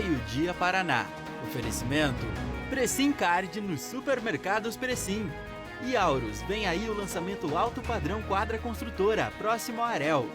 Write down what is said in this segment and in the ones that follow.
Meio-Dia Paraná. Oferecimento: Presim Card nos supermercados Presim. E Aurus, vem aí o lançamento alto padrão Quadra Construtora, próximo a Arel.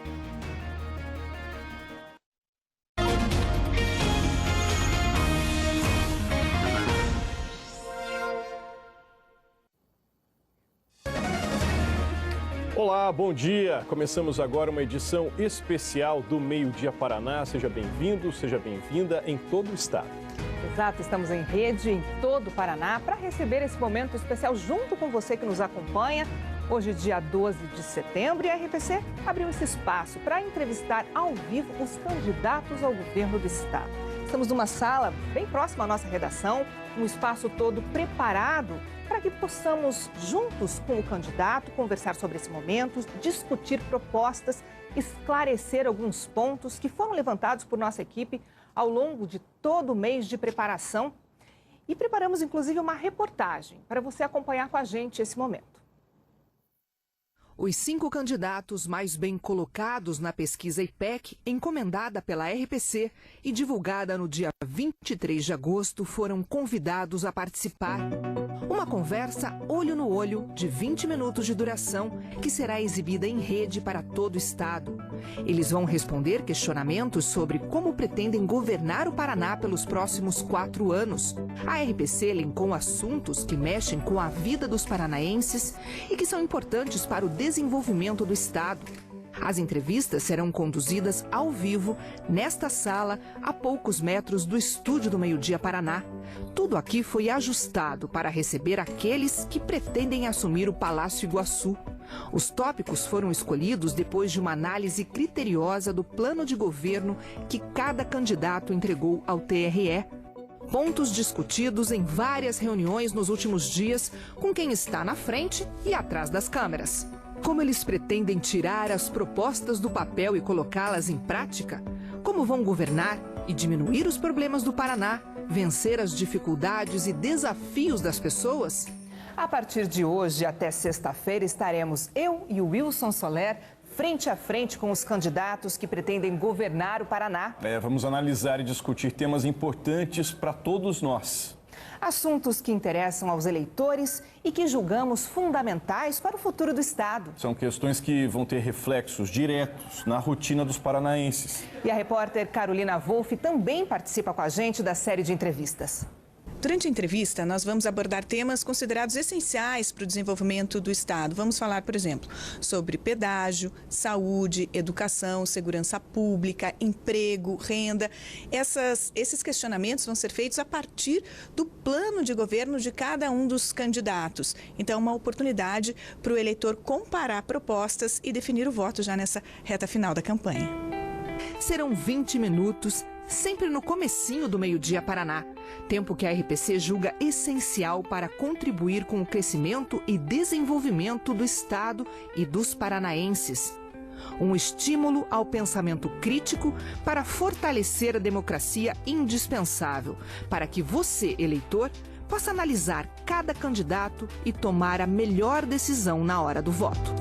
Olá, bom dia! Começamos agora uma edição especial do Meio-Dia Paraná. Seja bem-vindo, seja bem-vinda em todo o estado. Exato, estamos em rede em todo o Paraná para receber esse momento especial junto com você que nos acompanha. Hoje, dia 12 de setembro, e a RPC abriu esse espaço para entrevistar ao vivo os candidatos ao governo do estado. Estamos numa sala bem próxima à nossa redação, um espaço todo preparado para que possamos, juntos com o candidato, conversar sobre esse momento, discutir propostas, esclarecer alguns pontos que foram levantados por nossa equipe ao longo de todo o mês de preparação. E preparamos, inclusive, uma reportagem para você acompanhar com a gente esse momento. Os 5 candidatos mais bem colocados na pesquisa IPEC, encomendada pela RPC e divulgada no dia 23 de agosto, foram convidados a participar. Uma conversa olho no olho, de 20 minutos de duração, que será exibida em rede para todo o estado. Eles vão responder questionamentos sobre como pretendem governar o Paraná pelos próximos 4 anos. A RPC elencou assuntos que mexem com a vida dos paranaenses e que são importantes para o desenvolvimento do estado. As entrevistas serão conduzidas ao vivo nesta sala, a poucos metros do estúdio do Meio-Dia Paraná. Tudo aqui foi ajustado para receber aqueles que pretendem assumir o Palácio Iguaçu. Os tópicos foram escolhidos depois de uma análise criteriosa do plano de governo que cada candidato entregou ao TRE. Pontos discutidos em várias reuniões nos últimos dias com quem está na frente e atrás das câmeras. Como eles pretendem tirar as propostas do papel e colocá-las em prática? Como vão governar e diminuir os problemas do Paraná, vencer as dificuldades e desafios das pessoas? A partir de hoje até sexta-feira estaremos eu e o Wilson Soler frente a frente com os candidatos que pretendem governar o Paraná. Vamos analisar e discutir temas importantes para todos nós. Assuntos que interessam aos eleitores e que julgamos fundamentais para o futuro do estado. São questões que vão ter reflexos diretos na rotina dos paranaenses. E a repórter Carolina Wolff também participa com a gente da série de entrevistas. Durante a entrevista, nós vamos abordar temas considerados essenciais para o desenvolvimento do estado. Vamos falar, por exemplo, sobre pedágio, saúde, educação, segurança pública, emprego, renda. Esses questionamentos vão ser feitos a partir do plano de governo de cada um dos candidatos. Então, uma oportunidade para o eleitor comparar propostas e definir o voto já nessa reta final da campanha. Serão 20 minutos, sempre no comecinho do Meio-Dia Paraná. Tempo que a RPC julga essencial para contribuir com o crescimento e desenvolvimento do estado e dos paranaenses. Um estímulo ao pensamento crítico para fortalecer a democracia indispensável, para que você, eleitor, possa analisar cada candidato e tomar a melhor decisão na hora do voto.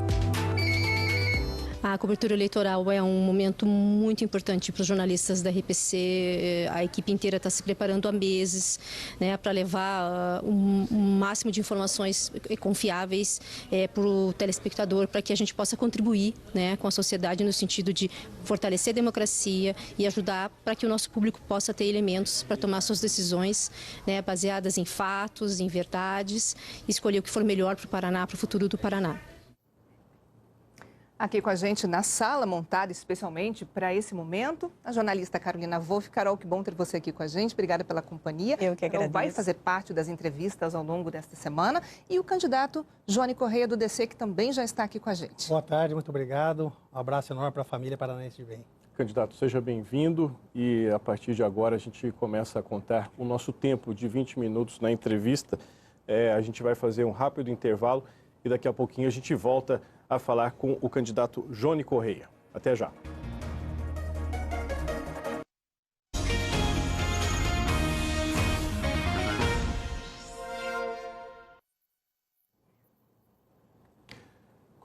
A cobertura eleitoral é um momento muito importante para os jornalistas da RPC. A equipe inteira está se preparando há meses, né, para levar um máximo de informações confiáveis para o telespectador, para que a gente possa contribuir, né, com a sociedade no sentido de fortalecer a democracia e ajudar para que o nosso público possa ter elementos para tomar suas decisões, né, baseadas em fatos, em verdades, e escolher o que for melhor para o Paraná, para o futuro do Paraná. Aqui com a gente na sala, montada especialmente para esse momento, a jornalista Carolina Wolff. Carol, que bom ter você aqui com a gente. Obrigada pela companhia. Eu que agradeço. Vai fazer parte das entrevistas ao longo desta semana. E o candidato Johnny Correia, do DC, que também já está aqui com a gente. Boa tarde, muito obrigado. Um abraço enorme para a família paranaense de bem. Candidato, seja bem-vindo e a partir de agora a gente começa a contar o nosso tempo de 20 minutos na entrevista. A gente vai fazer um rápido intervalo e daqui a pouquinho a gente volta a falar com o candidato Johnny Correia. Até já.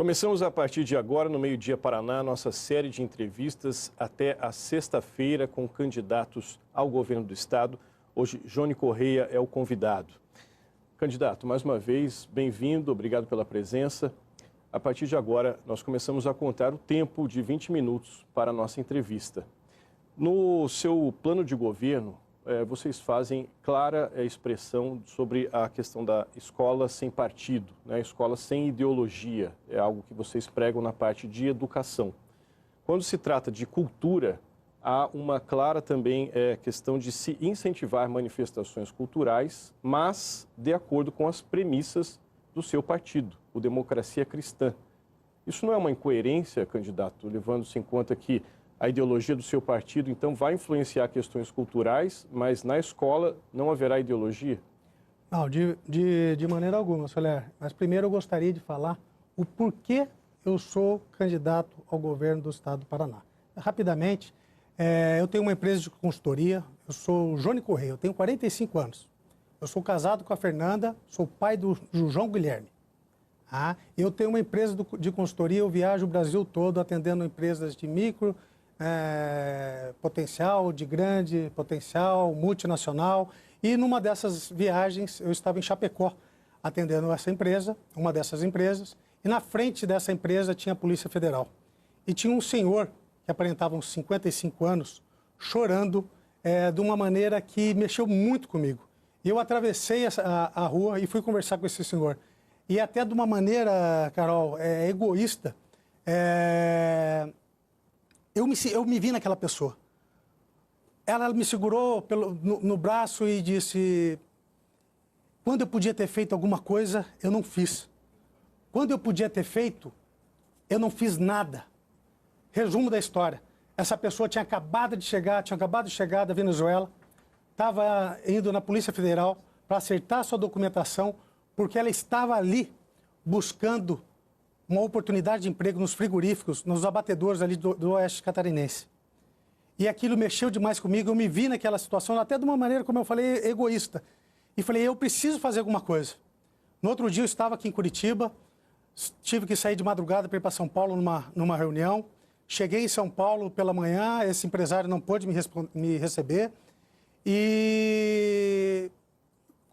Começamos a partir de agora, no Meio-Dia Paraná, nossa série de entrevistas até a sexta-feira com candidatos ao governo do Estado. Hoje, Jônio Correia é o convidado. Candidato, mais uma vez, bem-vindo, obrigado pela presença. A partir de agora, nós começamos a contar o tempo de 20 minutos para a nossa entrevista. No seu plano de governo, vocês fazem clara expressão sobre a questão da escola sem partido, né? Escola sem ideologia, é algo que vocês pregam na parte de educação. Quando se trata de cultura, há uma clara também questão de se incentivar manifestações culturais, mas de acordo com as premissas do seu partido, o Democracia Cristã. Isso não é uma incoerência, candidato, levando-se em conta que a ideologia do seu partido, então, vai influenciar questões culturais, mas na escola não haverá ideologia? Não, de maneira alguma, Soler. Mas primeiro eu gostaria de falar o porquê eu sou candidato ao governo do Estado do Paraná. Rapidamente, eu tenho uma empresa de consultoria, eu sou o Jônio Correia, eu tenho 45 anos. Eu sou casado com a Fernanda, sou pai do João Guilherme. Eu tenho uma empresa de consultoria, eu viajo o Brasil todo atendendo empresas de micro, potencial, de grande potencial, multinacional. E numa dessas viagens eu estava em Chapecó atendendo essa empresa, uma dessas empresas, e na frente dessa empresa tinha a Polícia Federal. E tinha um senhor que aparentava uns 55 anos, chorando de uma maneira que mexeu muito comigo. E eu atravessei a rua e fui conversar com esse senhor. E até de uma maneira, Carol, egoísta, eu me vi naquela pessoa. Ela me segurou no braço e disse: quando eu podia ter feito alguma coisa, eu não fiz. Quando eu podia ter feito, eu não fiz nada. Resumo da história. Essa pessoa tinha acabado de chegar da Venezuela, estava indo na Polícia Federal para acertar sua documentação, porque ela estava ali buscando uma oportunidade de emprego nos frigoríficos, nos abatedores ali do Oeste Catarinense. E aquilo mexeu demais comigo, eu me vi naquela situação, até de uma maneira, como eu falei, egoísta. E falei, eu preciso fazer alguma coisa. No outro dia eu estava aqui em Curitiba, tive que sair de madrugada para ir para São Paulo numa reunião. Cheguei em São Paulo pela manhã, esse empresário não pôde me receber. E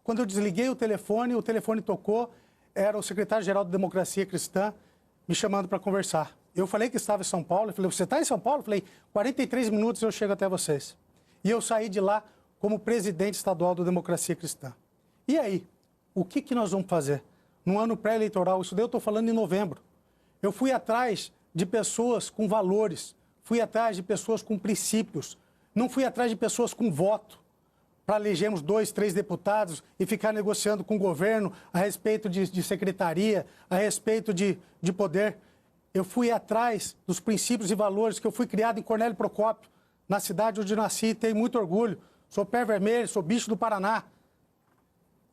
quando eu desliguei o telefone tocou, era o secretário-geral da Democracia Cristã me chamando para conversar. Eu falei que estava em São Paulo, eu falei, você está em São Paulo? Eu falei, 43 minutos eu chego até vocês. E eu saí de lá como presidente estadual da Democracia Cristã. E aí, o que nós vamos fazer? No ano pré-eleitoral, isso daí eu estou falando em novembro. Eu fui atrás de pessoas com valores, fui atrás de pessoas com princípios, não fui atrás de pessoas com voto, para elegermos 2, 3 deputados e ficar negociando com o governo a respeito de secretaria, a respeito de poder. Eu fui atrás dos princípios e valores que eu fui criado em Cornélio Procópio, na cidade onde nasci e tenho muito orgulho. Sou pé vermelho, sou bicho do Paraná.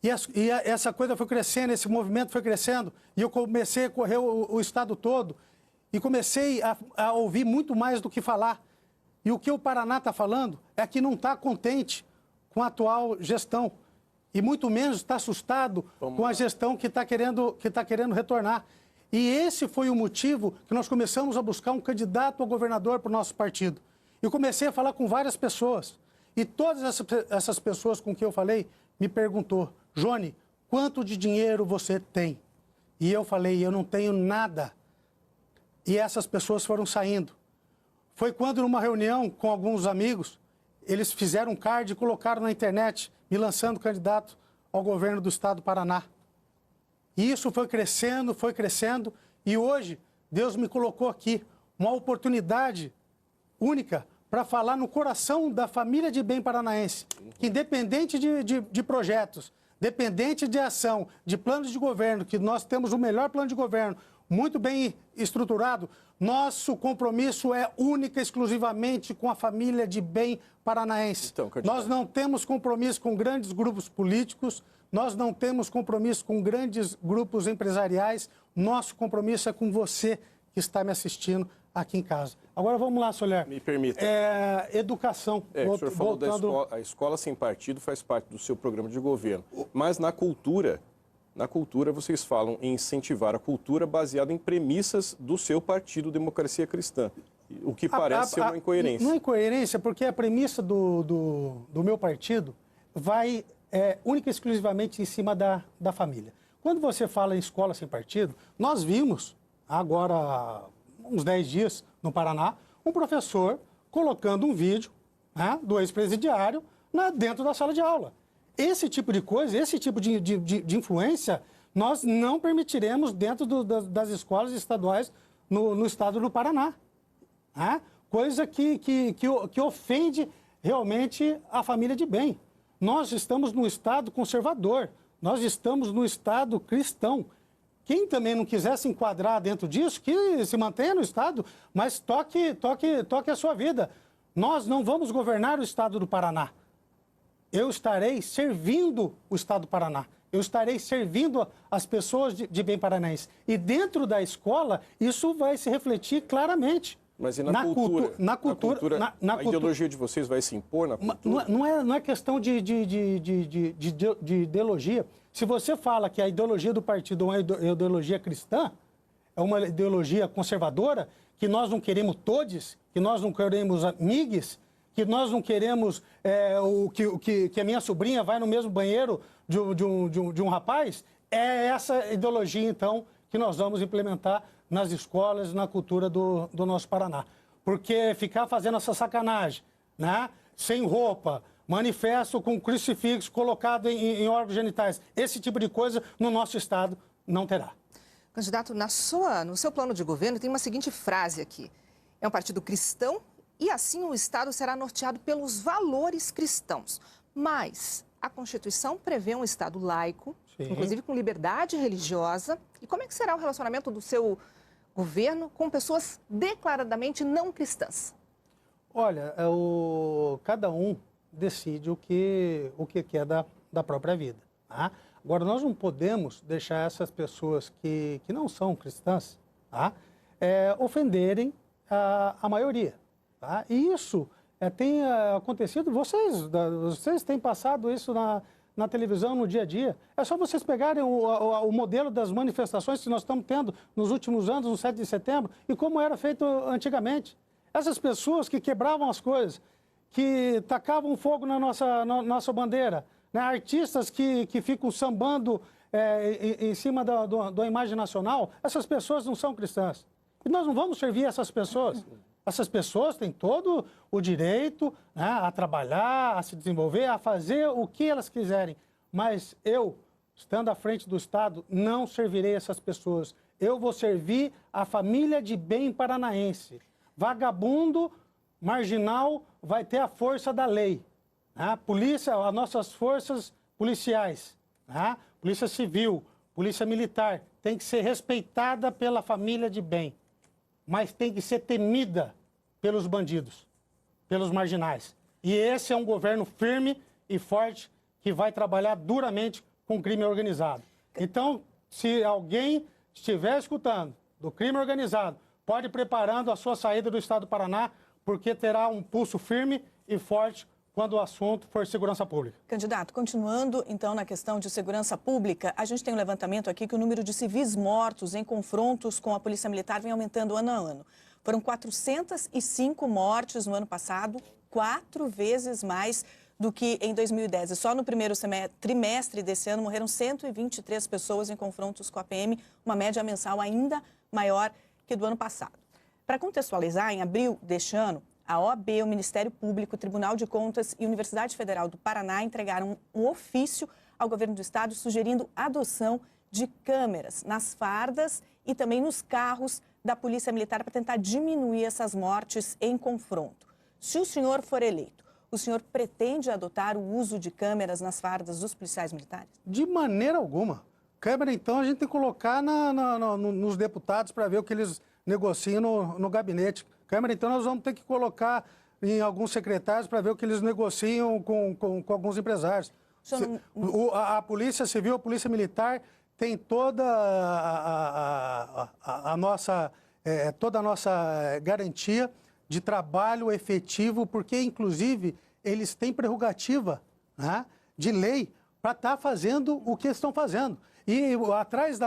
E essa coisa foi crescendo, esse movimento foi crescendo, e eu comecei a correr o estado todo e comecei a ouvir muito mais do que falar. E o que o Paraná está falando é que não está contente com a atual gestão e muito menos está assustado com a gestão que está querendo retornar. E esse foi o motivo que nós começamos a buscar um candidato a governador para o nosso partido. Eu comecei a falar com várias pessoas e todas essas pessoas com quem eu falei me perguntou, Jônio, quanto de dinheiro você tem? E eu falei, eu não tenho nada. E essas pessoas foram saindo. Foi quando, numa reunião com alguns amigos, eles fizeram um card e colocaram na internet, me lançando candidato ao governo do Estado do Paraná. E isso foi crescendo, e hoje Deus me colocou aqui uma oportunidade única para falar no coração da família de bem paranaense, que independente de projetos, dependente de ação, de planos de governo, que nós temos o melhor plano de governo, muito bem estruturado, nosso compromisso é única e exclusivamente com a família de bem paranaense. Então, nós não temos compromisso com grandes grupos políticos, nós não temos compromisso com grandes grupos empresariais, nosso compromisso é com você que está me assistindo aqui em casa. Agora vamos lá, Soler. Me permita. Educação. O senhor falou da escola, a escola sem partido faz parte do seu programa de governo, mas na cultura Na cultura, vocês falam em incentivar a cultura baseada em premissas do seu partido Democracia Cristã, o que parece ser uma incoerência. Não é incoerência, porque a premissa do meu partido vai única e exclusivamente em cima da família. Quando você fala em escola sem partido, nós vimos, agora, uns 10 dias, no Paraná, um professor colocando um vídeo, né, do ex-presidiário dentro da sala de aula. Esse tipo de coisa, esse tipo de influência, nós não permitiremos dentro das escolas estaduais no estado do Paraná. Né? Coisa que ofende realmente a família de bem. Nós estamos num estado conservador, nós estamos num estado cristão. Quem também não quiser se enquadrar dentro disso, que se mantenha no estado, mas toque a sua vida. Nós não vamos governar o estado do Paraná. Eu estarei servindo o estado do Paraná. Eu estarei servindo as pessoas de bem paranaense. E dentro da escola, isso vai se refletir claramente. Mas e na cultura? A ideologia de vocês vai se impor na cultura? Não é questão de ideologia. Se você fala que a ideologia do partido é uma ideologia cristã, é uma ideologia conservadora, que nós não queremos todes, que nós não queremos amigues, que nós não queremos que a minha sobrinha vai no mesmo banheiro de um rapaz, é essa ideologia, então, que nós vamos implementar nas escolas, na cultura do nosso Paraná. Porque ficar fazendo essa sacanagem, né? Sem roupa, manifesto com crucifixo colocado em órgãos genitais, esse tipo de coisa no nosso estado não terá. Candidato, no seu plano de governo tem uma seguinte frase aqui. É um partido cristão e assim o estado será norteado pelos valores cristãos. Mas a Constituição prevê um estado laico, sim, inclusive com liberdade religiosa. E como é que será o relacionamento do seu governo com pessoas declaradamente não cristãs? Olha, cada um decide o que quer da própria vida. Tá? Agora, nós não podemos deixar essas pessoas que não são cristãs, tá? Ofenderem a maioria. Tá? E isso tem acontecido, vocês têm passado isso na televisão, no dia a dia. É só vocês pegarem o modelo das manifestações que nós estamos tendo nos últimos anos, no 7 de setembro, e como era feito antigamente. Essas pessoas que quebravam as coisas, que tacavam fogo na nossa bandeira, né? Artistas que ficam sambando em cima da imagem nacional, essas pessoas não são cristãs. E nós não vamos servir essas pessoas. Essas pessoas têm todo o direito, né, a trabalhar, a se desenvolver, a fazer o que elas quiserem. Mas eu, estando à frente do Estado, não servirei essas pessoas. Eu vou servir a família de bem paranaense. Vagabundo, marginal, vai ter a força da lei. Né? Polícia, as nossas forças policiais, né? Polícia Civil, Polícia Militar, tem que ser respeitada pela família de bem, mas tem que ser temida pelos bandidos, pelos marginais. E esse é um governo firme e forte que vai trabalhar duramente com crime organizado. Então, se alguém estiver escutando do crime organizado, pode ir preparando a sua saída do estado do Paraná, porque terá um pulso firme e forte quando o assunto for segurança pública. Candidato, continuando então na questão de segurança pública, a gente tem um levantamento aqui que o número de civis mortos em confrontos com a Polícia Militar vem aumentando ano a ano. Foram 405 mortes no ano passado, 4 vezes mais do que em 2010. E só no primeiro trimestre desse ano morreram 123 pessoas em confrontos com a PM, uma média mensal ainda maior que do ano passado. Para contextualizar, em abril deste ano, a OAB, o Ministério Público, o Tribunal de Contas e a Universidade Federal do Paraná entregaram um ofício ao governo do estado sugerindo a adoção de câmeras nas fardas e também nos carros da Polícia Militar para tentar diminuir essas mortes em confronto. Se o senhor for eleito, o senhor pretende adotar o uso de câmeras nas fardas dos policiais militares? De maneira alguma. Câmera, então, a gente tem que colocar nos deputados para ver o que eles negociam no gabinete. Câmara, então, nós vamos ter que colocar em alguns secretários para ver o que eles negociam com alguns empresários. A Polícia Civil, a Polícia Militar tem toda a nossa garantia de trabalho efetivo, porque, inclusive, eles têm prerrogativa, né, de lei para estar fazendo o que estão fazendo. E atrás,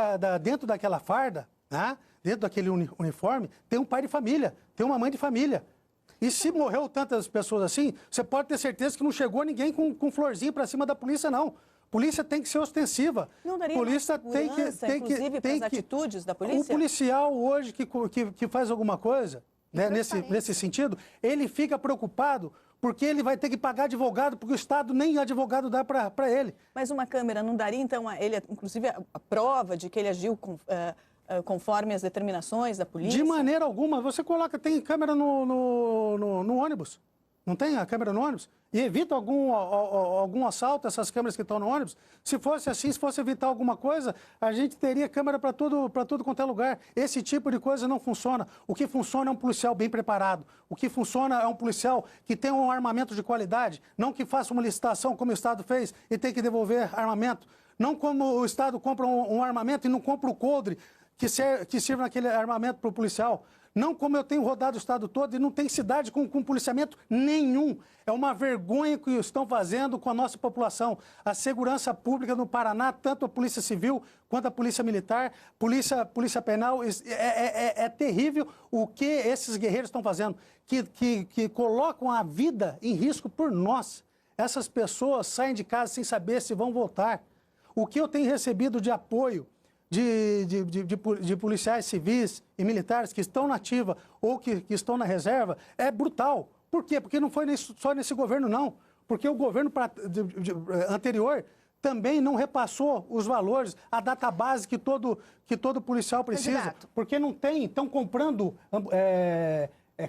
dentro daquela farda, né? Dentro daquele uniforme, tem um pai de família, tem uma mãe de família. E se morreu tantas pessoas assim, você pode ter certeza que não chegou ninguém com florzinha para cima da polícia, não. Polícia tem que ser ostensiva. Não daria polícia mais segurança, inclusive, para as atitudes da polícia? O policial hoje que faz alguma coisa, né, nesse sentido, ele fica preocupado porque ele vai ter que pagar advogado, porque o Estado nem advogado dá para ele. Mas uma câmera não daria, então, a ele, inclusive, a prova de que ele agiu conforme as determinações da polícia? De maneira alguma. Você tem câmera no ônibus. Não tem a câmera no ônibus? E evita algum assalto, essas câmeras que estão no ônibus. Se fosse assim, se fosse evitar alguma coisa, a gente teria câmera para tudo quanto é lugar. Esse tipo de coisa não funciona. O que funciona é um policial bem preparado. O que funciona é um policial que tem um armamento de qualidade, não que faça uma licitação como o Estado fez e tem que devolver armamento. Não como o Estado compra um armamento e não compra o coldre que sirva naquele armamento para o policial. Não como eu tenho rodado o Estado todo e não tem cidade com policiamento nenhum. É uma vergonha que estão fazendo com a nossa população. A segurança pública no Paraná, tanto a Polícia Civil quanto a Polícia Militar, Polícia Penal, é terrível o que esses guerreiros estão fazendo, que colocam a vida em risco por nós. Essas pessoas saem de casa sem saber se vão voltar. O que eu tenho recebido de apoio de policiais civis e militares que estão na ativa ou que estão na reserva é brutal. Por quê? Porque não foi só nesse governo, não. Porque o governo anterior também não repassou os valores, a database que todo policial precisa. Candidato. Porque não tem, estão comprando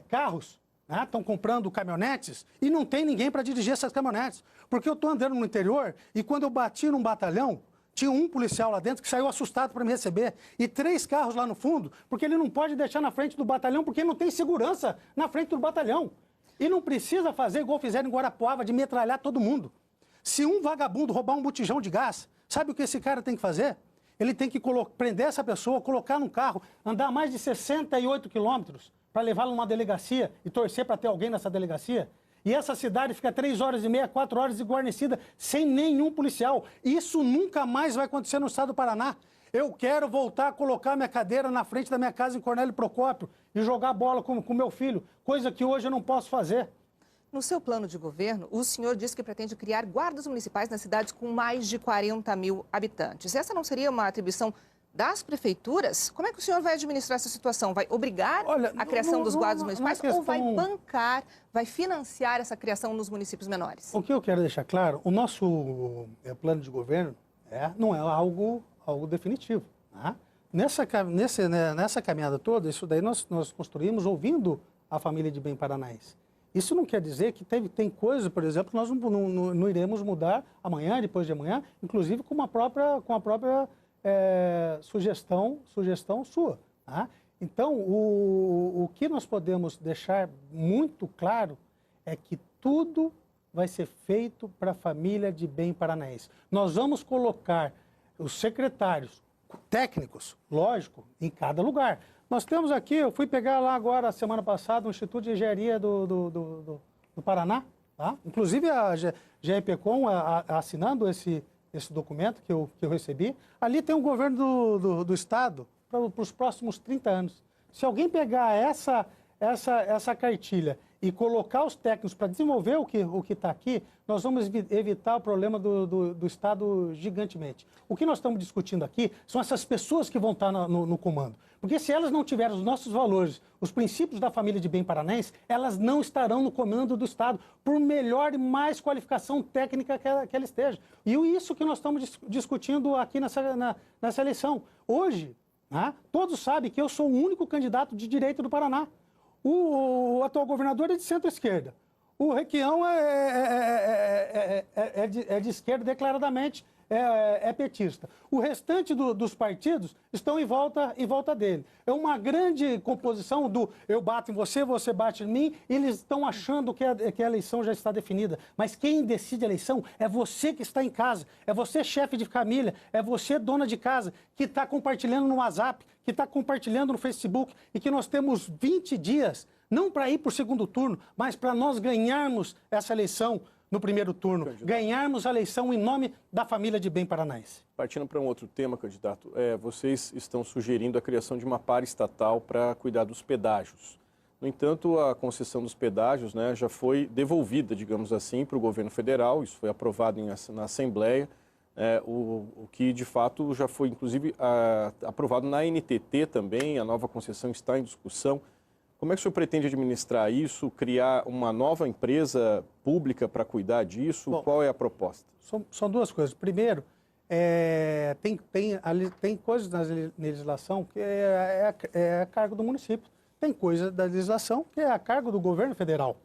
carros, estão comprando caminhonetes e não tem ninguém para dirigir essas caminhonetes. Porque eu estou andando no interior e quando eu bati num batalhão, tinha um policial lá dentro que saiu assustado para me receber. E 3 carros lá no fundo, porque ele não pode deixar na frente do batalhão, porque não tem segurança na frente do batalhão. E não precisa fazer igual fizeram em Guarapuava, de metralhar todo mundo. Se um vagabundo roubar um botijão de gás, sabe o que esse cara tem que fazer? Ele tem que prender essa pessoa, colocar num carro, andar mais de 68 quilômetros para levá-lo numa delegacia e torcer para ter alguém nessa delegacia. E essa cidade fica 3 horas e meia, 4 horas de guarnecida, sem nenhum policial. Isso nunca mais vai acontecer no estado do Paraná. Eu quero voltar a colocar minha cadeira na frente da minha casa em Cornélio Procópio e jogar bola com meu filho, coisa que hoje eu não posso fazer. No seu plano de governo, o senhor disse que pretende criar guardas municipais nas cidades com mais de 40 mil habitantes. Essa não seria uma atribuição das prefeituras? Como é que o senhor vai administrar essa situação? Vai obrigar a criação dos guardas municipais ou vai bancar, vai financiar essa criação nos municípios menores? O que eu quero deixar claro, o nosso plano de governo não é algo definitivo. Né? Nessa caminhada toda, isso daí nós construímos ouvindo a família de bem paranaense. Isso não quer dizer que tem coisas, por exemplo, que nós não iremos mudar amanhã, depois de amanhã, inclusive com a própria sugestão sua. Tá? Então, o que nós podemos deixar muito claro é que tudo vai ser feito para a família de bem paranaense. Nós vamos colocar os secretários técnicos, lógico, em cada lugar. Nós temos aqui, eu fui pegar lá agora, semana passada, o Instituto de Engenharia do Paraná, tá? Inclusive a GEPECOM assinando esse documento que eu recebi. Ali tem o governo do Estado para os próximos 30 anos. Se alguém pegar essa cartilha e colocar os técnicos para desenvolver o que está aqui, nós vamos evitar o problema do Estado gigantemente. O que nós estamos discutindo aqui são essas pessoas que vão estar no comando. Porque se elas não tiverem os nossos valores, os princípios da família de bem paranaense, elas não estarão no comando do Estado, por melhor e mais qualificação técnica que ela esteja. E isso que nós estamos discutindo aqui nessa eleição. Hoje, todos sabem que eu sou o único candidato de direita do Paraná. O atual governador é de centro-esquerda. O Requião é de esquerda declaradamente, é petista. O restante dos partidos estão em volta dele. É uma grande composição do eu bato em você, você bate em mim, e eles estão achando que a eleição já está definida. Mas quem decide a eleição é você que está em casa, é você chefe de família, é você dona de casa, que está compartilhando no WhatsApp, que está compartilhando no Facebook, e que nós temos 20 dias, não para ir para o segundo turno, mas para nós ganharmos essa eleição no primeiro turno, candidato, ganharmos a eleição em nome da família de bem paranaense. Partindo para um outro tema, candidato, vocês estão sugerindo a criação de uma paraestatal para cuidar dos pedágios. No entanto, a concessão dos pedágios, né, já foi devolvida, digamos assim, para o governo federal. Isso foi aprovado na Assembleia, o que de fato já foi, inclusive, aprovado na NTT também. A nova concessão está em discussão. Como é que o senhor pretende administrar isso, criar uma nova empresa pública para cuidar disso? Bom, qual é a proposta? São duas coisas. Primeiro, tem coisas na legislação que é a cargo do município. Tem coisa da legislação que é a cargo do governo federal.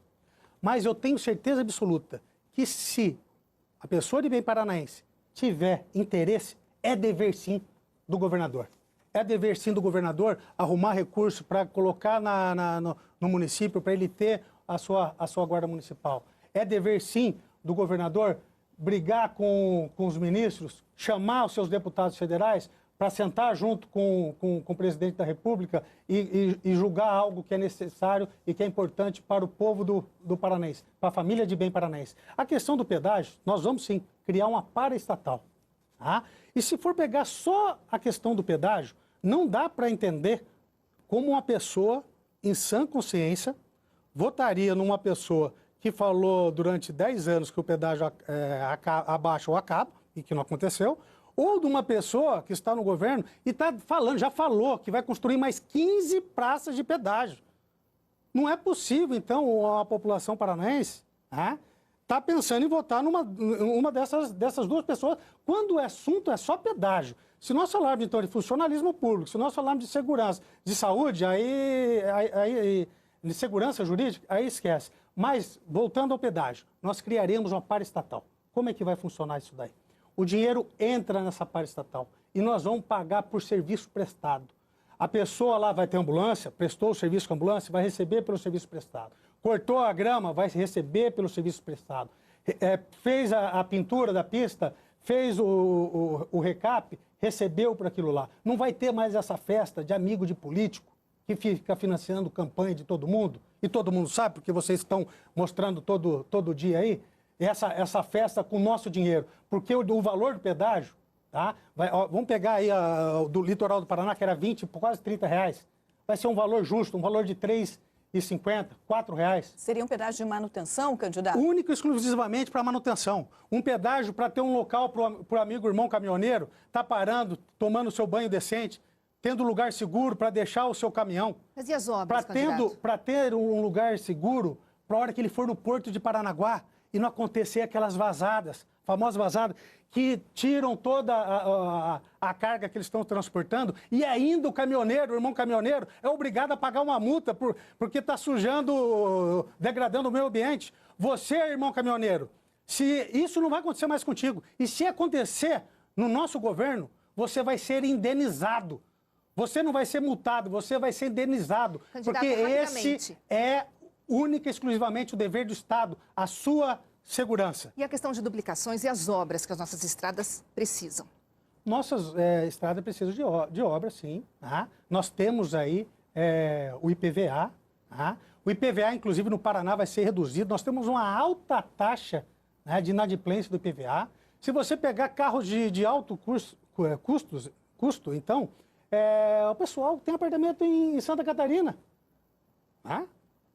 Mas eu tenho certeza absoluta que se a pessoa de bem paranaense tiver interesse, é dever sim do governador. É dever sim do governador arrumar recurso para colocar no município, para ele ter a sua guarda municipal. É dever sim do governador brigar com os ministros, chamar os seus deputados federais para sentar junto com o presidente da República e julgar algo que é necessário e que é importante para o povo do Paranense, para a família de bem paranaense. A questão do pedágio, nós vamos sim criar uma paraestatal. Tá? E se for pegar só a questão do pedágio, não dá para entender como uma pessoa em sã consciência votaria numa pessoa que falou durante 10 anos que o pedágio abaixa ou acaba, e que não aconteceu, ou de uma pessoa que está no governo e já falou que vai construir mais 15 praças de pedágio. Não é possível, então, a população paranaense está pensando em votar numa dessas duas pessoas, quando o assunto é só pedágio. Se nós falarmos, então, de funcionalismo público, se nós falarmos de segurança, de saúde, aí de segurança jurídica, aí esquece. Mas, voltando ao pedágio, nós criaremos uma paraestatal. Como é que vai funcionar isso daí? O dinheiro entra nessa paraestatal e nós vamos pagar por serviço prestado. A pessoa lá vai ter ambulância, prestou o serviço com ambulância, vai receber pelo serviço prestado. Cortou a grama, vai receber pelo serviço prestado. Fez a pintura da pista, fez o recap, recebeu por aquilo lá. Não vai ter mais essa festa de amigo de político que fica financiando campanha de todo mundo. E todo mundo sabe, porque vocês estão mostrando todo dia aí, essa festa com o nosso dinheiro. Porque o valor do pedágio, tá? Vamos pegar aí do litoral do Paraná, que era 20, quase 30 reais. Vai ser um valor justo, um valor de R$3,50, R$4. Seria um pedágio de manutenção, candidato? Único e exclusivamente para manutenção. Um pedágio para ter um local para o amigo irmão caminhoneiro, tá parando, tomando seu banho decente, tendo lugar seguro para deixar o seu caminhão. Mas e as obras, candidato? Para ter um lugar seguro, para a hora que ele for no Porto de Paranaguá e não acontecer aquelas vazadas, famosas vazadas, que tiram toda a carga que eles estão transportando, e ainda o caminhoneiro, o irmão caminhoneiro, é obrigado a pagar uma multa porque está sujando, degradando o meio ambiente. Você, irmão caminhoneiro, se isso não vai acontecer mais contigo, e se acontecer no nosso governo, você vai ser indenizado. Você não vai ser multado, você vai ser indenizado. Candidato, porque esse é única e exclusivamente o dever do Estado, a sua segurança. E a questão de duplicações e as obras que as nossas estradas precisam? Nossas estradas precisam de obra, sim. Tá? Nós temos aí o IPVA. Tá? O IPVA, inclusive, no Paraná vai ser reduzido. Nós temos uma alta taxa, né, de inadimplência do IPVA. Se você pegar carros de alto custo, então, o pessoal tem apartamento em Santa Catarina. Tá?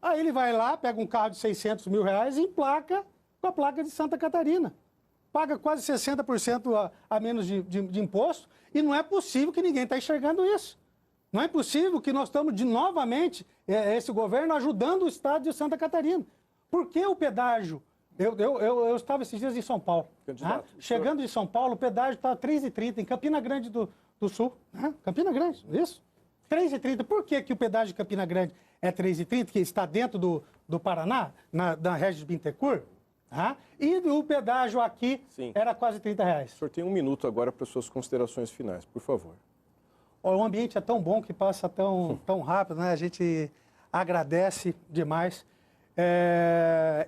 Aí ele vai lá, pega um carro de R$600 mil e emplaca com a placa de Santa Catarina. Paga quase 60% a menos de imposto e não é possível que ninguém está enxergando isso. Não é possível que nós estamos novamente, esse governo, ajudando o estado de Santa Catarina. Por que o pedágio? Eu estava esses dias em São Paulo. Candidato, Chegando de São Paulo, o pedágio está R$3,30 em Campina Grande do Sul. Campina Grande, isso? R$3,30. Por que o pedágio de Campina Grande é R$3,30, que está dentro do Paraná, na região de Bittencourt? E o pedágio aqui era quase R$30. O senhor tem 1 minuto agora para suas considerações finais, por favor. O ambiente é tão bom que passa tão rápido, né? A gente agradece demais.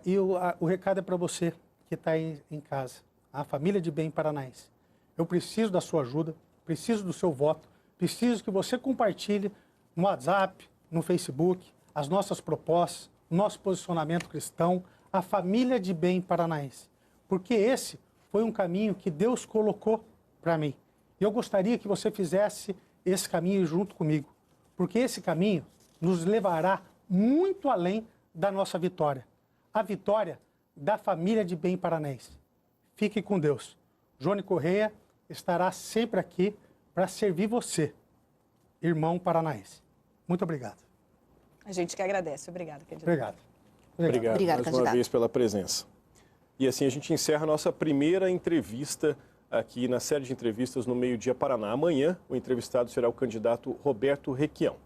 E o recado é para você que está aí em casa, a família de bem paranaense. Eu preciso da sua ajuda, preciso do seu voto, preciso que você compartilhe no WhatsApp, no Facebook, as nossas propostas, o nosso posicionamento cristão, a família de bem paranaense. Porque esse foi um caminho que Deus colocou para mim. E eu gostaria que você fizesse esse caminho junto comigo. Porque esse caminho nos levará muito além da nossa vitória. A vitória da família de bem paranaense. Fique com Deus. Johnny Correia estará sempre aqui para servir você, irmão paranaense. Muito obrigado. A gente que agradece. Obrigada, candidato. Obrigado. Obrigado mais candidato. uma vez pela presença. E assim a gente encerra a nossa primeira entrevista aqui na série de entrevistas no Meio Dia Paraná. Amanhã o entrevistado será o candidato Roberto Requião.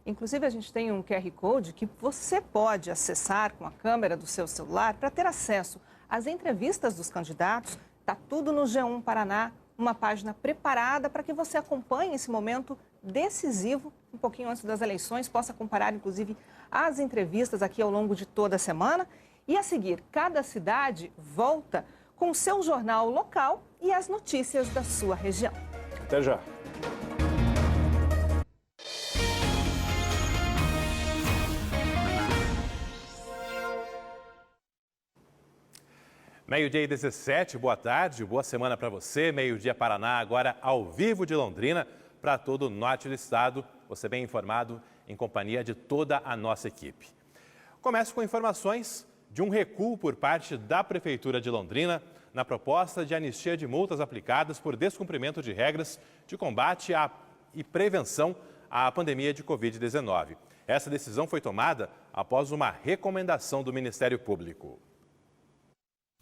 Inclusive, a gente tem um QR Code que você pode acessar com a câmera do seu celular para ter acesso às entrevistas dos candidatos. Está tudo no G1 Paraná, uma página preparada para que você acompanhe esse momento decisivo, um pouquinho antes das eleições, possa comparar, inclusive, as entrevistas aqui ao longo de toda a semana. E a seguir, cada cidade volta com o seu jornal local e as notícias da sua região. Até já. Meio-dia e 17, boa tarde, boa semana para você. Meio-dia Paraná, agora ao vivo de Londrina, para todo o norte do estado. Você bem informado, em companhia de toda a nossa equipe. Começo com informações de um recuo por parte da Prefeitura de Londrina na proposta de anistia de multas aplicadas por descumprimento de regras de combate e prevenção à pandemia de Covid-19. Essa decisão foi tomada após uma recomendação do Ministério Público.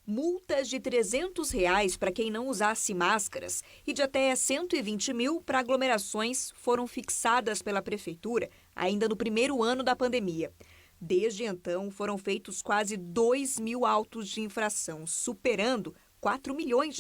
Multas de R$ 300 para quem não usasse máscaras e de até R$ 120 mil para aglomerações foram fixadas pela Prefeitura ainda no primeiro ano da pandemia. Desde então, foram feitos quase 2 mil autos de infração, superando R$ 4 milhões.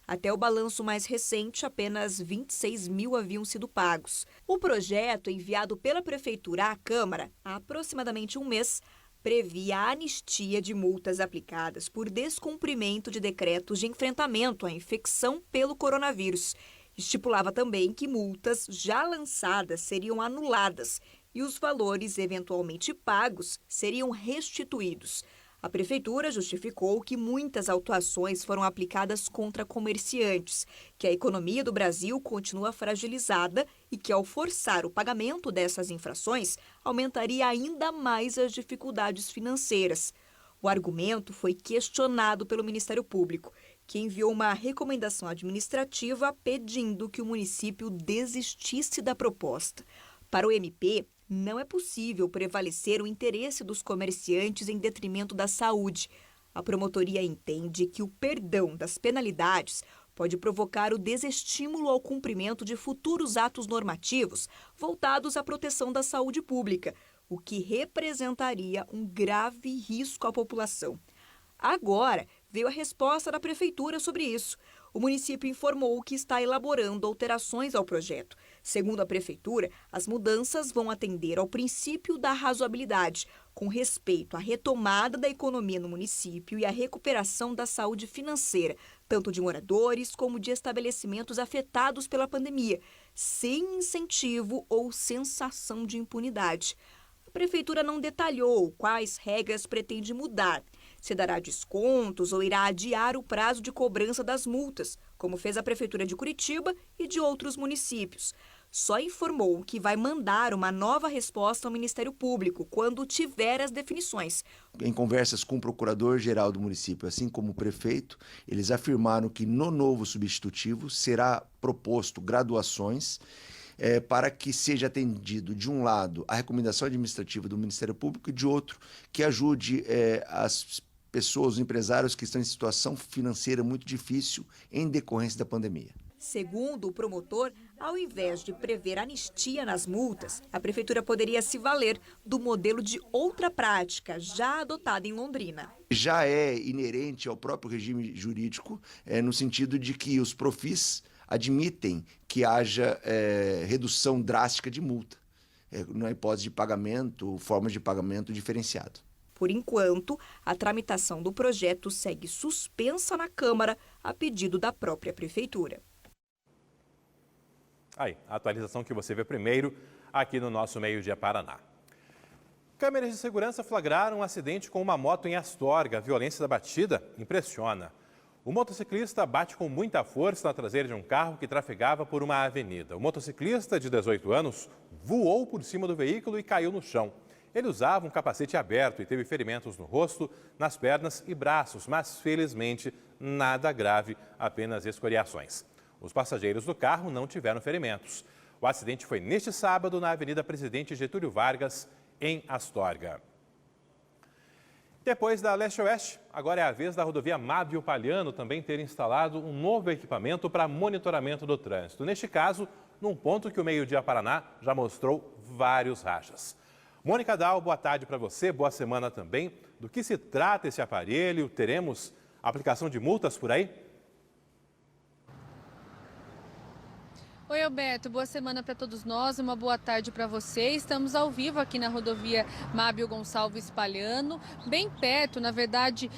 Até o balanço mais recente, apenas 26 mil haviam sido pagos. O projeto, enviado pela Prefeitura à Câmara há aproximadamente um mês, previa a anistia de multas aplicadas por descumprimento de decretos de enfrentamento à infecção pelo coronavírus. Estipulava também que multas já lançadas seriam anuladas e os valores eventualmente pagos seriam restituídos. A Prefeitura justificou que muitas autuações foram aplicadas contra comerciantes, que a economia do Brasil continua fragilizada e que, ao forçar o pagamento dessas infrações, aumentaria ainda mais as dificuldades financeiras. O argumento foi questionado pelo Ministério Público, que enviou uma recomendação administrativa pedindo que o município desistisse da proposta. Para o MP, não é possível prevalecer o interesse dos comerciantes em detrimento da saúde. A promotoria entende que o perdão das penalidades pode provocar o desestímulo ao cumprimento de futuros atos normativos voltados à proteção da saúde pública, o que representaria um grave risco à população. Agora, veio a resposta da Prefeitura sobre isso. O município informou que está elaborando alterações ao projeto. Segundo a Prefeitura, as mudanças vão atender ao princípio da razoabilidade, com respeito à retomada da economia no município e à recuperação da saúde financeira, tanto de moradores como de estabelecimentos afetados pela pandemia, sem incentivo ou sensação de impunidade. A Prefeitura não detalhou quais regras pretende mudar. Se dará descontos ou irá adiar o prazo de cobrança das multas, como fez a Prefeitura de Curitiba e de outros municípios. Só informou que vai mandar uma nova resposta ao Ministério Público quando tiver as definições. Em conversas com o procurador-geral do município, assim como o prefeito, eles afirmaram que no novo substitutivo será proposto graduações para que seja atendido, de um lado, a recomendação administrativa do Ministério Público e, de outro, que ajude as pessoas, os empresários que estão em situação financeira muito difícil em decorrência da pandemia. Segundo o promotor, ao invés de prever anistia nas multas, a Prefeitura poderia se valer do modelo de outra prática já adotada em Londrina. Já é inerente ao próprio regime jurídico, no sentido de que os profis admitem que haja redução drástica de multa, na hipótese de pagamento, formas de pagamento diferenciado. Por enquanto, a tramitação do projeto segue suspensa na Câmara a pedido da própria Prefeitura. Aí, a atualização que você vê primeiro aqui no nosso Meio Dia Paraná. Câmeras de segurança flagraram um acidente com uma moto em Astorga. A violência da batida impressiona. O motociclista bate com muita força na traseira de um carro que trafegava por uma avenida. O motociclista, de 18 anos, voou por cima do veículo e caiu no chão. Ele usava um capacete aberto e teve ferimentos no rosto, nas pernas e braços, mas felizmente nada grave, apenas escoriações. Os passageiros do carro não tiveram ferimentos. O acidente foi neste sábado na Avenida Presidente Getúlio Vargas, em Astorga. Depois da Leste-Oeste, agora é a vez da rodovia Mábio Palhano também ter instalado um novo equipamento para monitoramento do trânsito. Neste caso, num ponto que o Meio-Dia Paraná já mostrou vários rachas. Mônica Dal, boa tarde para você, boa semana também. Do que se trata esse aparelho? Teremos aplicação de multas por aí? Oi, Alberto, boa semana para todos nós, uma boa tarde para você. Estamos ao vivo aqui na rodovia Mábio Gonçalves Palhano, bem perto, na verdade,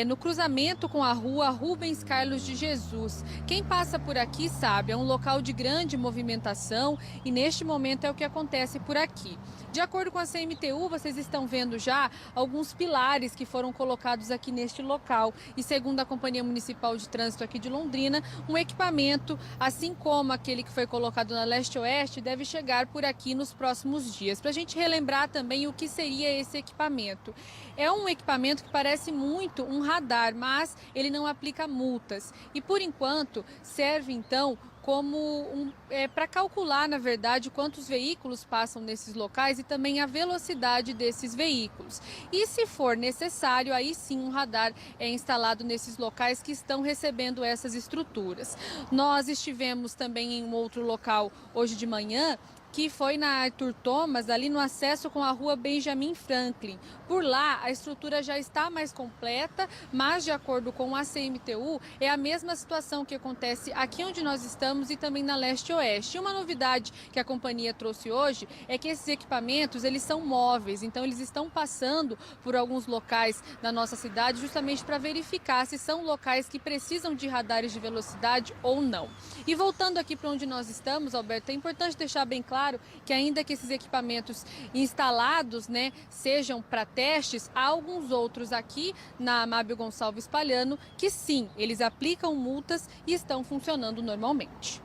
no cruzamento com a rua Rubens Carlos de Jesus. Quem passa por aqui sabe, é um local de grande movimentação e neste momento é o que acontece por aqui. De acordo com a CMTU, vocês estão vendo já alguns pilares que foram colocados aqui neste local. E segundo a Companhia Municipal de Trânsito aqui de Londrina, um equipamento, assim como aquele que foi colocado na Leste-Oeste, deve chegar por aqui nos próximos dias. Para a gente relembrar também o que seria esse equipamento. É um equipamento que parece muito um radar, mas ele não aplica multas. E por enquanto serve então como para calcular, na verdade, quantos veículos passam nesses locais e também a velocidade desses veículos. E se for necessário, aí sim um radar é instalado nesses locais que estão recebendo essas estruturas. Nós estivemos também em um outro local hoje de manhã, que foi na Arthur Thomas, ali no acesso com a rua Benjamin Franklin. Por lá, a estrutura já está mais completa, mas de acordo com a CMTU, é a mesma situação que acontece aqui onde nós estamos e também na Leste-Oeste. Uma novidade que a companhia trouxe hoje é que esses equipamentos, eles são móveis, então eles estão passando por alguns locais da nossa cidade justamente para verificar se são locais que precisam de radares de velocidade ou não. E voltando aqui para onde nós estamos, Alberto, é importante deixar bem claro que ainda que esses equipamentos instalados, sejam para testes, há alguns outros aqui na Mábio Gonçalves Palhano que sim, eles aplicam multas e estão funcionando normalmente.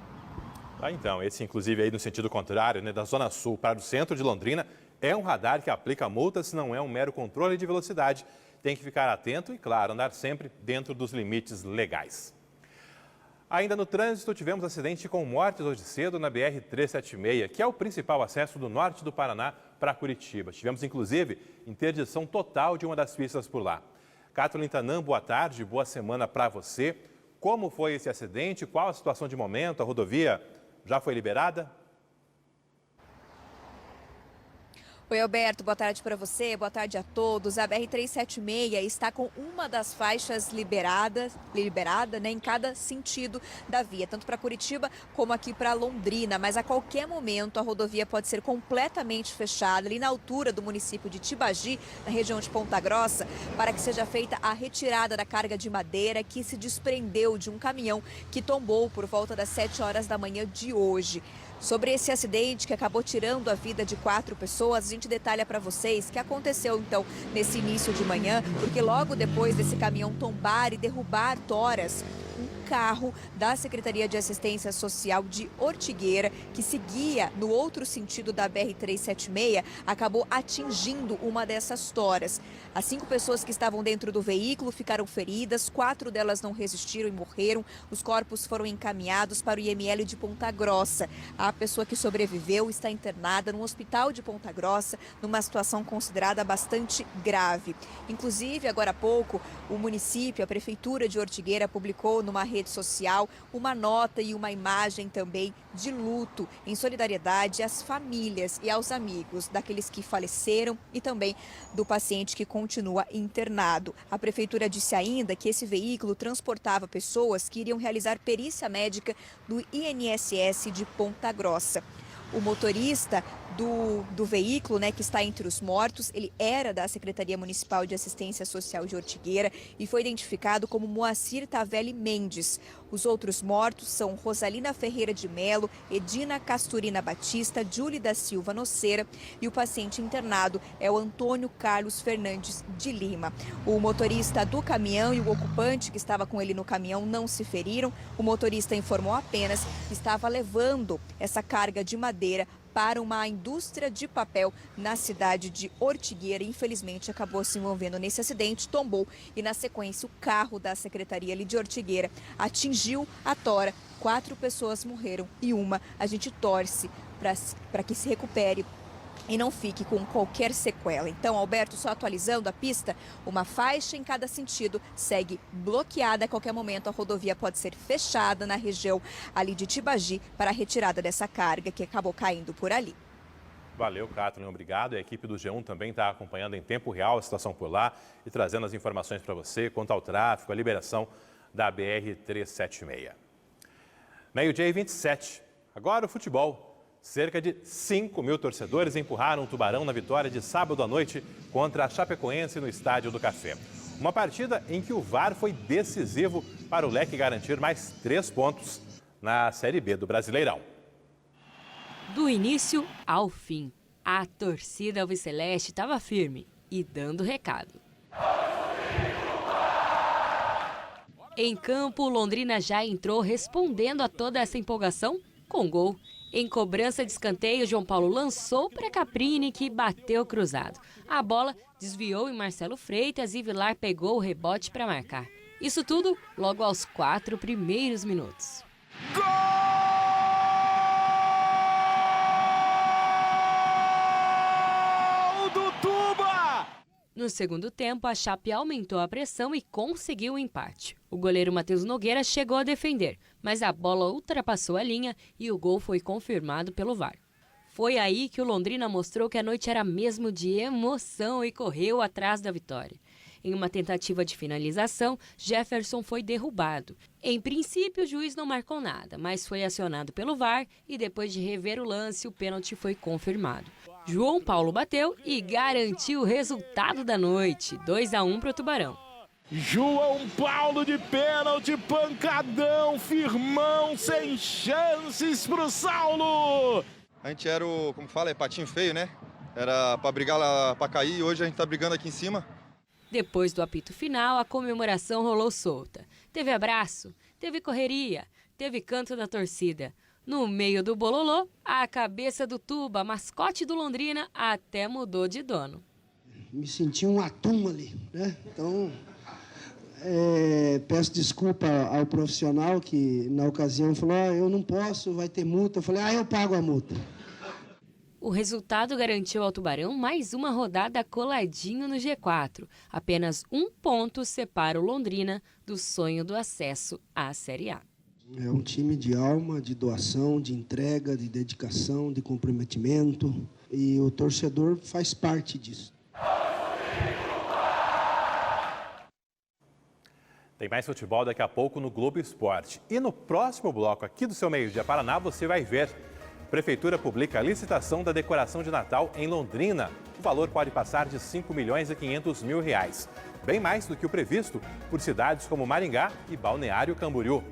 Então, esse inclusive aí no sentido contrário, da Zona Sul para o centro de Londrina, é um radar que aplica multas, não é um mero controle de velocidade. Tem que ficar atento e, claro, andar sempre dentro dos limites legais. Ainda no trânsito, tivemos acidente com mortes hoje cedo na BR-376, que é o principal acesso do norte do Paraná para Curitiba. Tivemos, inclusive, interdição total de uma das pistas por lá. Kathleen Tanã, boa tarde, boa semana para você. Como foi esse acidente? Qual a situação de momento? A rodovia já foi liberada? Oi, Alberto, boa tarde para você, boa tarde a todos. A BR-376 está com uma das faixas liberada, em cada sentido da via, tanto para Curitiba como aqui para Londrina. Mas a qualquer momento a rodovia pode ser completamente fechada ali na altura do município de Tibagi, na região de Ponta Grossa, para que seja feita a retirada da carga de madeira que se desprendeu de um caminhão que tombou por volta das 7 horas da manhã de hoje. Sobre esse acidente que acabou tirando a vida de 4 pessoas, a gente detalha para vocês que aconteceu então nesse início de manhã, porque logo depois desse caminhão tombar e derrubar toras, um carro da Secretaria de Assistência Social de Ortigueira, que seguia no outro sentido da BR-376, acabou atingindo uma dessas toras. As 5 pessoas que estavam dentro do veículo ficaram feridas, 4 delas não resistiram e morreram. Os corpos foram encaminhados para o IML de Ponta Grossa. A pessoa que sobreviveu está internada no hospital de Ponta Grossa, numa situação considerada bastante grave. Inclusive, agora há pouco, o município, a Prefeitura de Ortigueira, publicou numa rede social uma nota e uma imagem também de luto em solidariedade às famílias e aos amigos daqueles que faleceram e também do paciente que continua internado. A prefeitura disse ainda que esse veículo transportava pessoas que iriam realizar perícia médica do INSS de Ponta Grossa. O motorista do veículo, né, que está entre os mortos. Ele era da Secretaria Municipal de Assistência Social de Ortigueira e foi identificado como Moacir Tavelli Mendes. Os outros mortos são Rosalina Ferreira de Melo, Edina Casturina Batista, Júlia da Silva Noceira e o paciente internado é o Antônio Carlos Fernandes de Lima. O motorista do caminhão e o ocupante que estava com ele no caminhão não se feriram. O motorista informou apenas que estava levando essa carga de madeira para uma indústria de papel na cidade de Ortigueira. Infelizmente, acabou se envolvendo nesse acidente, tombou e, na sequência, o carro da secretaria ali de Ortigueira atingiu a tora. 4 pessoas morreram e uma a gente torce para que se recupere e não fique com qualquer sequela. Então, Alberto, só atualizando a pista, uma faixa em cada sentido segue bloqueada. A qualquer momento, a rodovia pode ser fechada na região ali de Tibagi para a retirada dessa carga que acabou caindo por ali. Valeu, Kathleen, obrigado. A equipe do G1 também está acompanhando em tempo real a situação por lá e trazendo as informações para você quanto ao tráfego, a liberação da BR-376. Meio-dia e 27. Agora o futebol. Cerca de 5 mil torcedores empurraram o Tubarão na vitória de sábado à noite contra a Chapecoense no Estádio do Café. Uma partida em que o VAR foi decisivo para o Leque garantir mais 3 pontos na Série B do Brasileirão. Do início ao fim, a torcida alviceleste estava firme e dando recado. Em campo, o Londrina já entrou respondendo a toda essa empolgação com gol. Em cobrança de escanteio, João Paulo lançou para Caprini, que bateu cruzado. A bola desviou em Marcelo Freitas e Vilar pegou o rebote para marcar. Isso tudo logo aos 4 primeiros minutos. Gol do Tuba! No segundo tempo, a Chape aumentou a pressão e conseguiu o empate. O goleiro Matheus Nogueira chegou a defender, mas a bola ultrapassou a linha e o gol foi confirmado pelo VAR. Foi aí que o Londrina mostrou que a noite era mesmo de emoção e correu atrás da vitória. Em uma tentativa de finalização, Jefferson foi derrubado. Em princípio, o juiz não marcou nada, mas foi acionado pelo VAR e depois de rever o lance, o pênalti foi confirmado. João Paulo bateu e garantiu o resultado da noite, 2-1 para o Tubarão. João Paulo de pênalti, pancadão, firmão, sem chances pro Saulo. A gente era patinho feio, né? Era pra brigar lá, pra cair, e hoje a gente tá brigando aqui em cima. Depois do apito final, a comemoração rolou solta. Teve abraço, teve correria, teve canto da torcida. No meio do bololô, a cabeça do Tuba, mascote do Londrina, até mudou de dono. Me senti um atum ali, né? Então, peço desculpa ao profissional que, na ocasião, falou, eu não posso, vai ter multa. Eu falei, eu pago a multa. O resultado garantiu ao Tubarão mais uma rodada coladinho no G4. Apenas 1 ponto separa o Londrina do sonho do acesso à Série A. É um time de alma, de doação, de entrega, de dedicação, de comprometimento. E o torcedor faz parte disso. Tem mais futebol daqui a pouco no Globo Esporte. E no próximo bloco aqui do seu Meio-Dia Paraná, você vai ver. Prefeitura publica a licitação da decoração de Natal em Londrina. O valor pode passar de R$5.500.000. Bem mais do que o previsto por cidades como Maringá e Balneário Camboriú.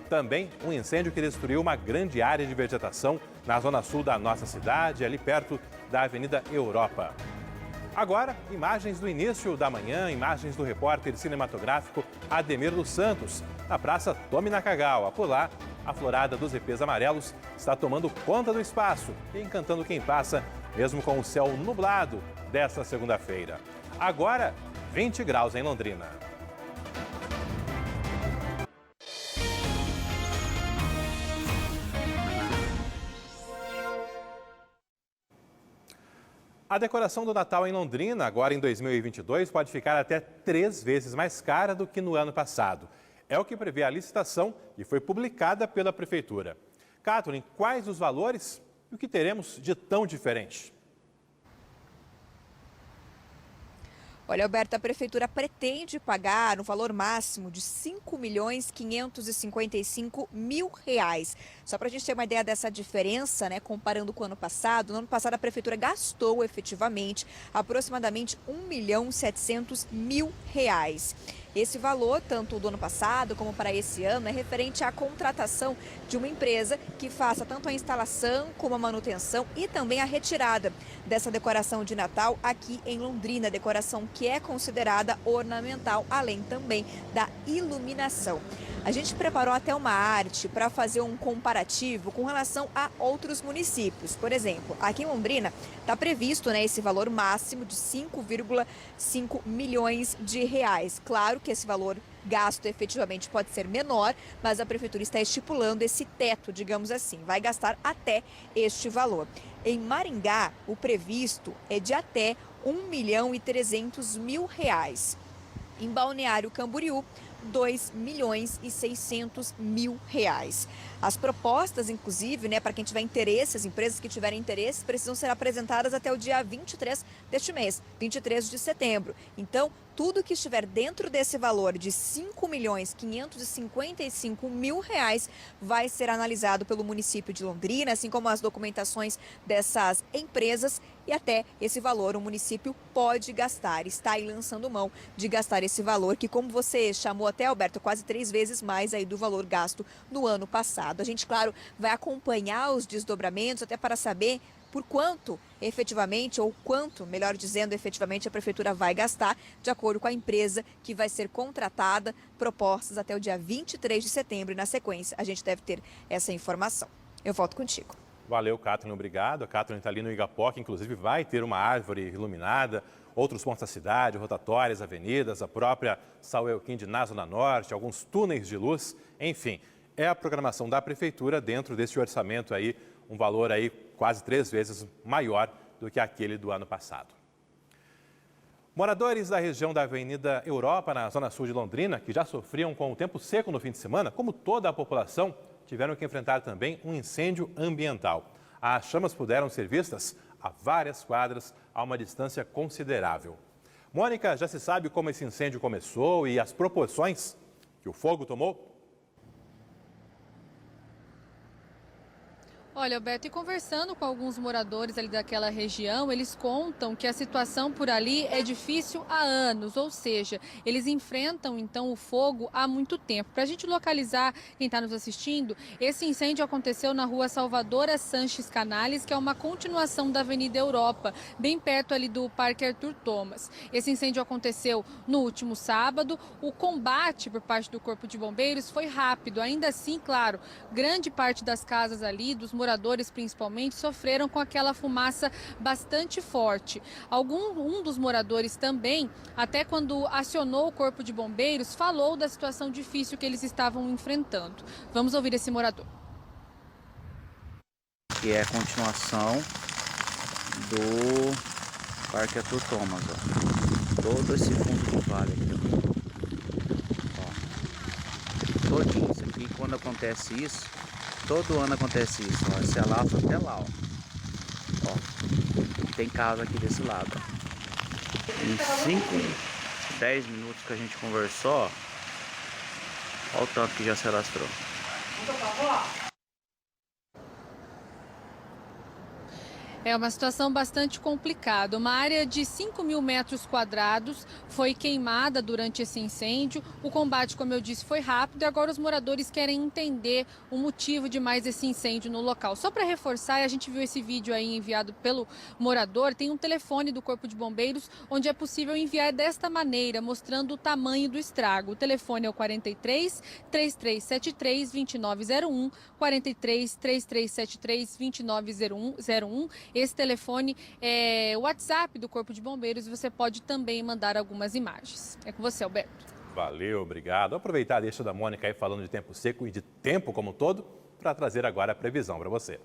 Também um incêndio que destruiu uma grande área de vegetação na zona sul da nossa cidade, ali perto da Avenida Europa. Agora, imagens do início da manhã, imagens do repórter cinematográfico Ademir dos Santos, na Praça Tomi Nakagawa. Por lá, a florada dos ipês amarelos está tomando conta do espaço e encantando quem passa, mesmo com o céu nublado desta segunda-feira. Agora, 20 graus em Londrina. A decoração do Natal em Londrina, agora em 2022, pode ficar até 3 vezes mais cara do que no ano passado. É o que prevê a licitação e foi publicada pela Prefeitura. Kathleen, quais os valores e o que teremos de tão diferente? Olha, Alberto, a Prefeitura pretende pagar um valor máximo de R$ 5.555.000. Só para a gente ter uma ideia dessa diferença, né, comparando com o ano passado, no ano passado a Prefeitura gastou efetivamente aproximadamente R$ 1.700.000. Esse valor, tanto do ano passado como para esse ano, é referente à contratação de uma empresa que faça tanto a instalação como a manutenção e também a retirada dessa decoração de Natal aqui em Londrina, decoração que é considerada ornamental, além também da iluminação. A gente preparou até uma arte para fazer um comparativo com relação a outros municípios. Por exemplo, aqui em Londrina está previsto, né, esse valor máximo de 5,5 milhões de reais. Claro que esse valor gasto efetivamente pode ser menor, mas a Prefeitura está estipulando esse teto, digamos assim, vai gastar até este valor. Em Maringá, o previsto é de até R$ 1.300.000. Em Balneário Camboriú, R$ 2.600.000. As propostas, inclusive, né, para quem tiver interesse, as empresas que tiverem interesse, precisam ser apresentadas até o dia 23 deste mês, 23 de setembro. Então, tudo que estiver dentro desse valor de R$ 5.555.000 vai ser analisado pelo município de Londrina, assim como as documentações dessas empresas, e até esse valor o município pode gastar, está aí lançando mão de gastar esse valor, que, como você chamou até, Alberto, quase 3 vezes mais aí do valor gasto no ano passado. A gente, claro, vai acompanhar os desdobramentos até para saber por quanto efetivamente, ou quanto, melhor dizendo, efetivamente a Prefeitura vai gastar, de acordo com a empresa que vai ser contratada, propostas até o dia 23 de setembro. E na sequência, a gente deve ter essa informação. Eu volto contigo. Valeu, Catherine, obrigado. A Catherine está ali no Igapó, que inclusive vai ter uma árvore iluminada, outros pontos da cidade, rotatórias, avenidas, a própria Sauelquim na Zona Norte, alguns túneis de luz, enfim. É a programação da Prefeitura dentro desse orçamento aí, um valor aí quase 3 vezes maior do que aquele do ano passado. Moradores da região da Avenida Europa, na zona sul de Londrina, que já sofriam com o tempo seco no fim de semana, como toda a população, tiveram que enfrentar também um incêndio ambiental. As chamas puderam ser vistas a várias quadras, a uma distância considerável. Mônica, já se sabe como esse incêndio começou e as proporções que o fogo tomou? Olha, Alberto, e conversando com alguns moradores ali daquela região, eles contam que a situação por ali é difícil há anos, ou seja, eles enfrentam então o fogo há muito tempo. Para a gente localizar quem está nos assistindo, esse incêndio aconteceu na rua Salvadora Sanches Canales, que é uma continuação da Avenida Europa, bem perto ali do Parque Arthur Thomas. Esse incêndio aconteceu no último sábado. O combate por parte do Corpo de Bombeiros foi rápido, ainda assim, claro, grande parte das casas ali, dos moradores principalmente, sofreram com aquela fumaça bastante forte. Um dos moradores também, até quando acionou o Corpo de Bombeiros, falou da situação difícil que eles estavam enfrentando. Vamos ouvir esse morador. Que é a continuação do Parque Arthur Thomas, ó. Todo esse fundo do vale aqui, ó. Todinho isso aqui, quando acontece isso, todo ano acontece isso, ó. Se alastra até lá, ó. Tem casa aqui desse lado, ó. Em 10 minutos que a gente conversou, ó, olha o tanto que já se alastrou. É uma situação bastante complicada. Uma área de 5.000 metros quadrados foi queimada durante esse incêndio. O combate, como eu disse, foi rápido e agora os moradores querem entender o motivo de mais esse incêndio no local. Só para reforçar, a gente viu esse vídeo aí enviado pelo morador, tem um telefone do Corpo de Bombeiros onde é possível enviar desta maneira, mostrando o tamanho do estrago. O telefone é o 43 3373 2901, 43 3373 2901. Esse telefone é o WhatsApp do Corpo de Bombeiros e você pode também mandar algumas imagens. É com você, Alberto. Valeu, obrigado. Vou aproveitar a deixa da Mônica aí falando de tempo seco e de tempo como um todo para trazer agora a previsão para você.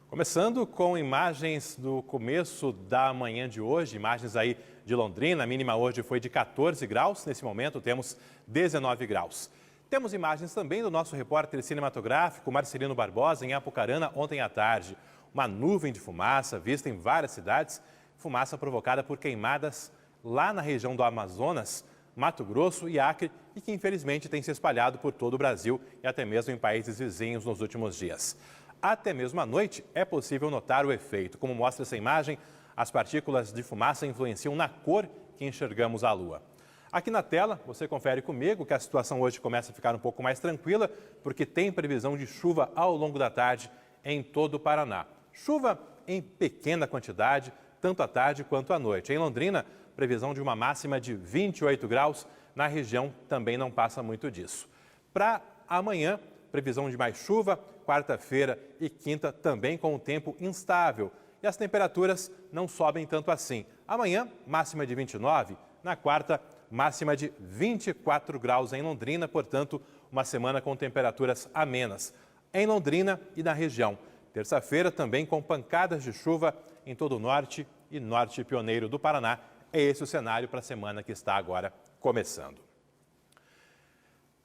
Começando com imagens do começo da manhã de hoje, imagens aí de Londrina. A mínima hoje foi de 14 graus, nesse momento temos 19 graus. Temos imagens também do nosso repórter cinematográfico Marcelino Barbosa em Apucarana ontem à tarde. Uma nuvem de fumaça vista em várias cidades, fumaça provocada por queimadas lá na região do Amazonas, Mato Grosso e Acre, e que infelizmente tem se espalhado por todo o Brasil e até mesmo em países vizinhos nos últimos dias. Até mesmo à noite é possível notar o efeito. Como mostra essa imagem, as partículas de fumaça influenciam na cor que enxergamos a Lua. Aqui na tela, você confere comigo que a situação hoje começa a ficar um pouco mais tranquila, porque tem previsão de chuva ao longo da tarde em todo o Paraná. Chuva em pequena quantidade, tanto à tarde quanto à noite. Em Londrina, previsão de uma máxima de 28 graus, na região também não passa muito disso. Para amanhã, previsão de mais chuva, quarta-feira e quinta também com o tempo instável. E as temperaturas não sobem tanto assim. Amanhã, máxima de 29, na quarta, máxima de 24 graus em Londrina, portanto, uma semana com temperaturas amenas em Londrina e na região. Terça-feira também com pancadas de chuva em todo o norte e norte pioneiro do Paraná. É esse o cenário para a semana que está agora começando.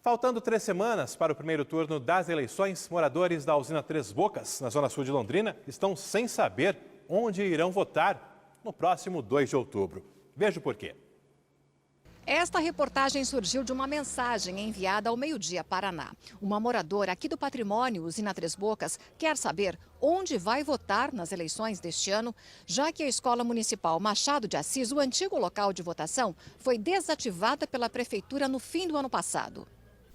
Faltando 3 semanas para o primeiro turno das eleições, moradores da usina Três Bocas, na zona sul de Londrina, estão sem saber onde irão votar no próximo 2 de outubro. Veja o porquê. Esta reportagem surgiu de uma mensagem enviada ao Meio-Dia Paraná. Uma moradora aqui do Patrimônio, usina Três Bocas, quer saber onde vai votar nas eleições deste ano, já que a Escola Municipal Machado de Assis, o antigo local de votação, foi desativada pela Prefeitura no fim do ano passado.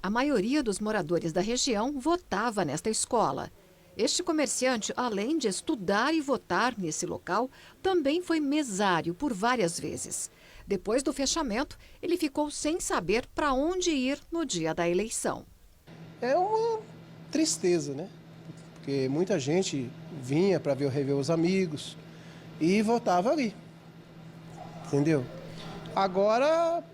A maioria dos moradores da região votava nesta escola. Este comerciante, além de estudar e votar nesse local, também foi mesário por várias vezes. Depois do fechamento, ele ficou sem saber para onde ir no dia da eleição. É uma tristeza, né? Porque muita gente vinha para rever os amigos e votava ali, entendeu? Agora,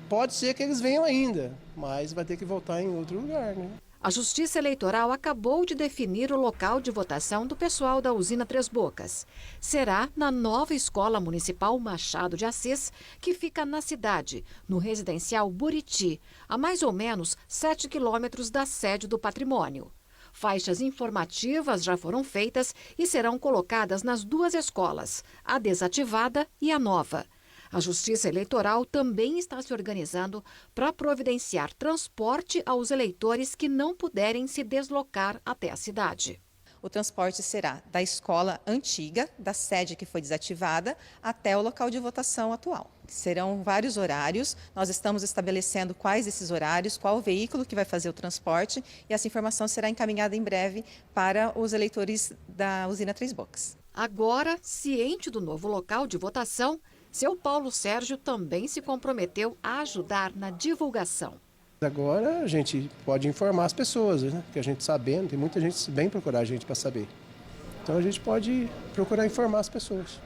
pode ser que eles venham ainda, mas vai ter que votar em outro lugar, né? A Justiça Eleitoral acabou de definir o local de votação do pessoal da usina Três Bocas. Será na nova Escola Municipal Machado de Assis, que fica na cidade, no residencial Buriti, a mais ou menos 7 quilômetros da sede do Patrimônio. Faixas informativas já foram feitas e serão colocadas nas 2 escolas, a desativada e a nova. A Justiça Eleitoral também está se organizando para providenciar transporte aos eleitores que não puderem se deslocar até a cidade. O transporte será da escola antiga, da sede que foi desativada, até o local de votação atual. Serão vários horários, nós estamos estabelecendo quais esses horários, qual o veículo que vai fazer o transporte, e essa informação será encaminhada em breve para os eleitores da usina Três Bocas. Agora, ciente do novo local de votação, seu Paulo Sérgio também se comprometeu a ajudar na divulgação. Agora a gente pode informar as pessoas, né? Porque a gente sabendo, tem muita gente que vem procurar a gente para saber. Então a gente pode procurar informar as pessoas.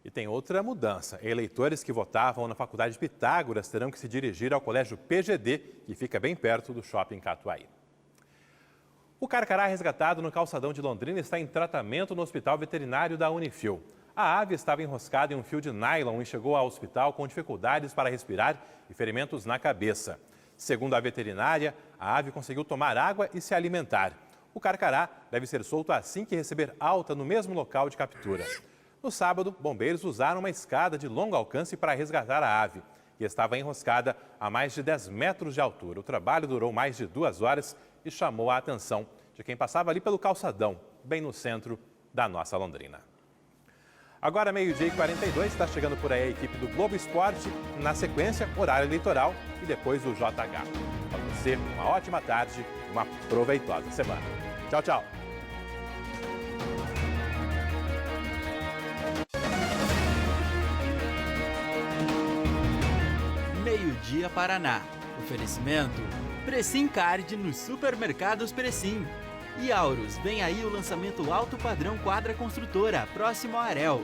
E tem outra mudança. Eleitores que votavam na Faculdade Pitágoras terão que se dirigir ao Colégio PGD, que fica bem perto do Shopping Catuaí. O carcará resgatado no calçadão de Londrina está em tratamento no Hospital Veterinário da Unifil. A ave estava enroscada em um fio de nylon e chegou ao hospital com dificuldades para respirar e ferimentos na cabeça. Segundo a veterinária, a ave conseguiu tomar água e se alimentar. O carcará deve ser solto assim que receber alta no mesmo local de captura. No sábado, bombeiros usaram uma escada de longo alcance para resgatar a ave, que estava enroscada a mais de 10 metros de altura. O trabalho durou mais de 2 horas e chamou a atenção de quem passava ali pelo calçadão, bem no centro da nossa Londrina. Agora, 12h42, está chegando por aí a equipe do Globo Esporte, na sequência, horário eleitoral e depois o JH. Para você, uma ótima tarde e uma proveitosa semana. Tchau, tchau. Meio-dia Paraná. Oferecimento Precim Card nos supermercados Precim. E Aurus, vem aí o lançamento alto padrão quadra construtora, próximo ao Arel.